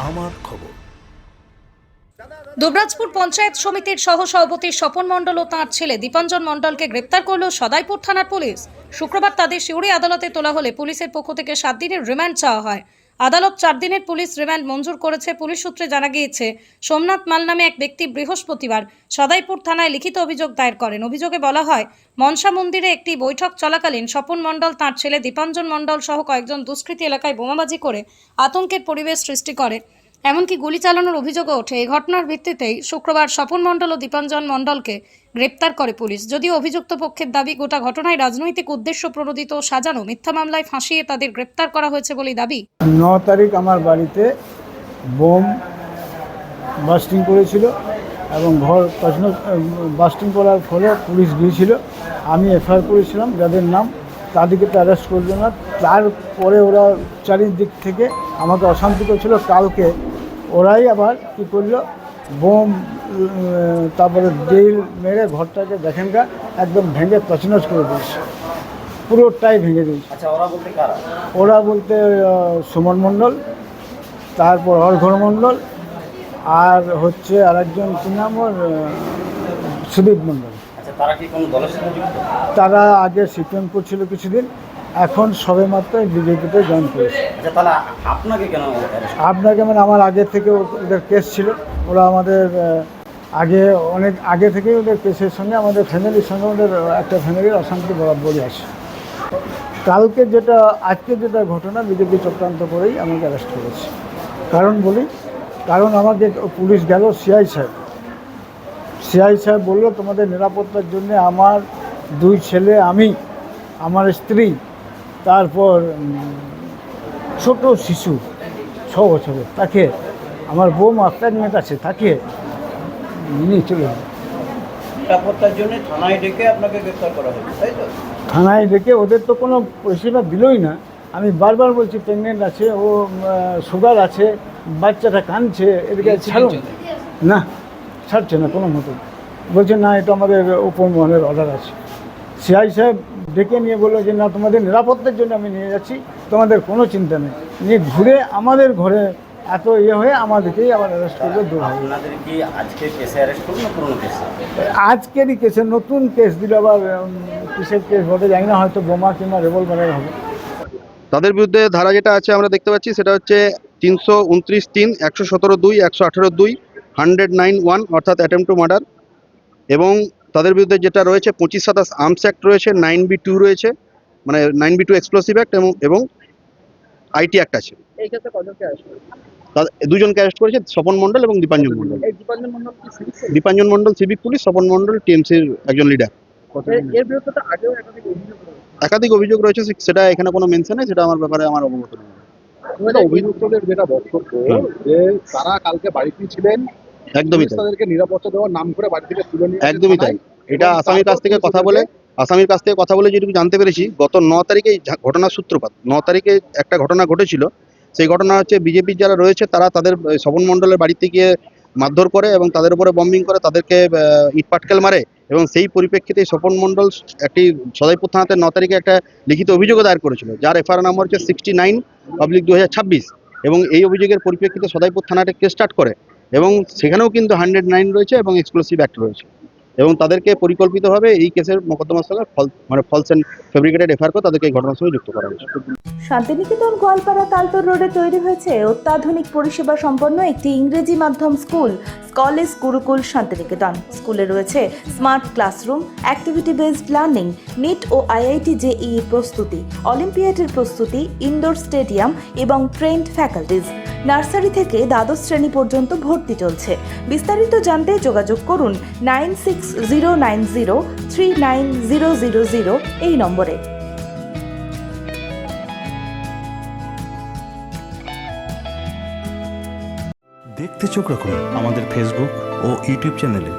আমার খবর। দুবরাজপুর পঞ্চায়েত সমিতির সহসভাপতি স্বপন মণ্ডল ও তাঁর ছেলে দীপাঞ্জন মণ্ডলকে গ্রেপ্তার করল সদাইপুর থানার পুলিশ। শুক্রবার তাদের সিউড়ি আদালতে তোলা হলে পুলিশের পক্ষ থেকে 7 দিনের রিমান্ড চাওয়া হয়। আদালত 4 দিনের পুলিশ রিমান্ড মঞ্জুর করেছে। পুলিশ সূত্রে জানা গিয়েছে, সোমনাথ মাল নামে এক ব্যক্তি বৃহস্পতিবার সদাইপুর থানায় লিখিত অভিযোগ দায়ের করেন। অভিযোগে বলা হয়, মনসা মন্দিরে একটি বৈঠক চলাকালীন স্বপন মণ্ডল তাঁর ছেলে দীপাঞ্জন মণ্ডল সহ কয়েকজন দুষ্কৃতী এলাকায় বোমাবাজি করে আতঙ্কের পরিবেশ সৃষ্টি করে, এমনকি গুলি চালানোর অভিযোগও ওঠে। এই ঘটনার ভিত্তিতেই শুক্রবার স্বপন মণ্ডল ও দীপাঞ্জন মণ্ডলকে গ্রেপ্তার করে পুলিশ। যদিও অভিযুক্ত পক্ষের দাবি, গোটা ঘটনায় রাজনৈতিক উদ্দেশ্য প্রণোদিত সাজানো মিথ্যা মামলায় ফাঁসিয়ে তাদের গ্রেপ্তার করা হয়েছে বলেই দাবি। 9 তারিখ আমার বাড়িতে বোম বাস্টিং করেছিল এবং ঘর বাস্টিং করার ফলে পুলিশ গিয়েছিল। আমি এফআইআর করেছিলাম, যাদের নাম তাদেরকে তো অ্যারেস্ট করলো না। তারপরে ওরা চারিদিক থেকে আমাকে অশান্তি করছিল। কালকে ওরাই আবার কী করলো, বোম তারপরে ড্রিল মেরে ঘরটাকে দেখেনকা একদম ভেঙে তছনছ করে দিয়েছে, পুরোটাই ভেঙে দিয়েছে। আচ্ছা, ওরা বলতে কারা? ওরা বলতে সুমন মণ্ডল, তারপর অর্ঘর মণ্ডল, আর হচ্ছে আরেকজন কি নাম ওর, সুদীপ মণ্ডল। আচ্ছা, তারা কি কোনো দলের সাথে যুক্ত? তারা আগে সিপিএম করছিল কিছুদিন, এখন সবে মাত্র বিজেপিতে জয়েন করেছে। আচ্ছা, তাহলে আপনাকে কেন arrest করলো? আপনাকে মানে আমার আগে থেকে ওদের কেস ছিল। ওরা আমাদের অনেক আগে থেকেই ওদের কেসের সঙ্গে আমাদের ফ্যামিলির সঙ্গে ওদের একটা ফ্যামিলির অশান্তি বরাবরই আসে। আজকে যেটা ঘটনা, বিজেপি চক্রান্ত করেই আমাকে অ্যারেস্ট করেছে। কারণ আমাকে পুলিশ গেল, সিআই সাহেব বললো, তোমাদের নিরাপত্তার জন্য আমার 2 ছেলে, আমি, আমার স্ত্রী, তারপর ছোট শিশু 6 বছরের, তাকে, আমার বৌমা প্রেগনেন্ট আছে, তাকে নিয়ে চলে যাবে। নিরাপত্তার জন্য থানায় ডেকে আপনাকে গ্রেফতার করা হয়েছে, তাই তো? থানায় ডেকে ওদের তো কোনো পরিষেবা দিলই না। আমি বারবার বলছি প্রেগনেন্ট আছে, ও সুগার আছে, বাচ্চাটা কাঁদছে, এদিকে ছাড়ুন না, ছাড়ছে না কোনো মতো। বলছে না, এটা আমাদের উপর মহলের অর্ডার আছে। সিআই সাহেব ডেকে নিয়ে বললো যে না, তোমাদের নিরাপত্তার জন্য আমি নিয়ে যাচ্ছি, তোমাদের কোনো চিন্তা নেই। নিয়ে ঘুরে আমাদের ঘরে এত হয়ে আমাদেরকেই আবার অ্যারেস্ট করবে। আপনাদের কি আজকে কেসে অ্যারেস্ট করুন না পুরনো কেসে? আজকেরই কেসে নতুন কেস দিল, আবার কিসের কেস বটে জানি না, হয়তো বোমা কিংবা রিভলভারের হবে। তাদের বিরুদ্ধে ধারা যেটা আছে আমরা দেখতে পাচ্ছি, সেটা হচ্ছে 329(3), 117(2), 118(2), 109(1) অর্থাৎ অ্যাটেম্প টু মার্ডার। এবং তাদের বিরুদ্ধে যেটা রয়েছে 25-27 আর্মস অ্যাক্ট রয়েছে, 9B2 রয়েছে, মানে 9B2 এক্সপ্লোসিভ অ্যাক্ট, এবং আইটি অ্যাক্ট আছে। এই ক্ষেত্রে কজনকে অ্যারেস্ট করেছে? তাদের 2জনকে অ্যারেস্ট করেছে, স্বপন মণ্ডল এবং দীপাঞ্জন মণ্ডল। এই দীপাঞ্জন মণ্ডল কি সিভিক পুলিশ? দীপাঞ্জন মণ্ডল সিভিক পুলিশ, স্বপন মণ্ডল টিএমসির একজন লিডার। এর বিরুদ্ধে তো আগেও একাধিক অভিযোগ রয়েছে, সেটা এখানে কোনো মেনশন নেই, সেটা আমার ব্যাপারে আমার অবগত নেই। অভিযুক্তদের যেটা বক্তব্য যে তারা কালকে বাড়িতে ছিলেন, একদমই তাই, তাদেরকে নিরাপত্তা দেওয়ার নাম করে বাড়ি থেকে তুলে নিয়ে একদমই তাই। এটা আসামির কাছ থেকে কথা বলে যেটুকু জানতে পেরেছি, গত 9 তারিখে ঘটনার সূত্রপাত। 9 তারিখে একটা ঘটনা ঘটেছিল। সেই ঘটনা হচ্ছে, বিজেপির যারা রয়েছে তারা তাদের স্বপন মণ্ডলের বাড়িতে গিয়ে মারধর করে এবং তাদের উপরে বম্বিং করে, তাদেরকে ইট পাটকেল মারে। এবং সেই পরিপ্রেক্ষিতে স্বপন মণ্ডল একটি সদাইপুর থানাতে 9 তারিখে একটা লিখিত অভিযোগও দায়ের করেছিল, যার এফআইআর নাম্বার হচ্ছে 69/2026। এবং এই অভিযোগের পরিপ্রেক্ষিতে সদাইপুর থানাতে কেস স্টার্ট করে, এবং সেখানেও কিন্তু 109 রয়েছে এবং এক্সপ্লোসিভ অ্যাক্ট রয়েছে। এবং তাদেরকে পরিকল্পিতভাবে এই কেসের মোকদ্দমার সঙ্গে ফলস অ্যান্ড ফেব্রিকেটেড এফআইআর করে তাদেরকে এই ঘটনার সঙ্গে যুক্ত করা হয়েছে। শান্তিনিকেতন গোয়ালপাড়া তালতর রোডে তৈরি হয়েছে অত্যাধুনিক পরিষেবা সম্পন্ন একটি ইংরেজি মাধ্যম স্কুল, কলেজ গুরুকুল শান্তিনিকেতন। স্কুলে রয়েছে smart classroom, activity based learning, NEET ও আইআইটি জেইই প্রস্তুতি, অলিম্পিয়াডের প্রস্তুতি, ইনডোর স্টেডিয়াম এবং ট্রেন্ড ফ্যাকাল্টিজ। নার্সারি থেকে দ্বাদশ শ্রেণী পর্যন্ত ভর্তি চলছে। বিস্তারিত জানতে যোগাযোগ করুন 9609039000 এই নম্বরে। দেখতে চোখ রাখুন আমাদের ফেসবুক ও ইউটিউব চ্যানেলে।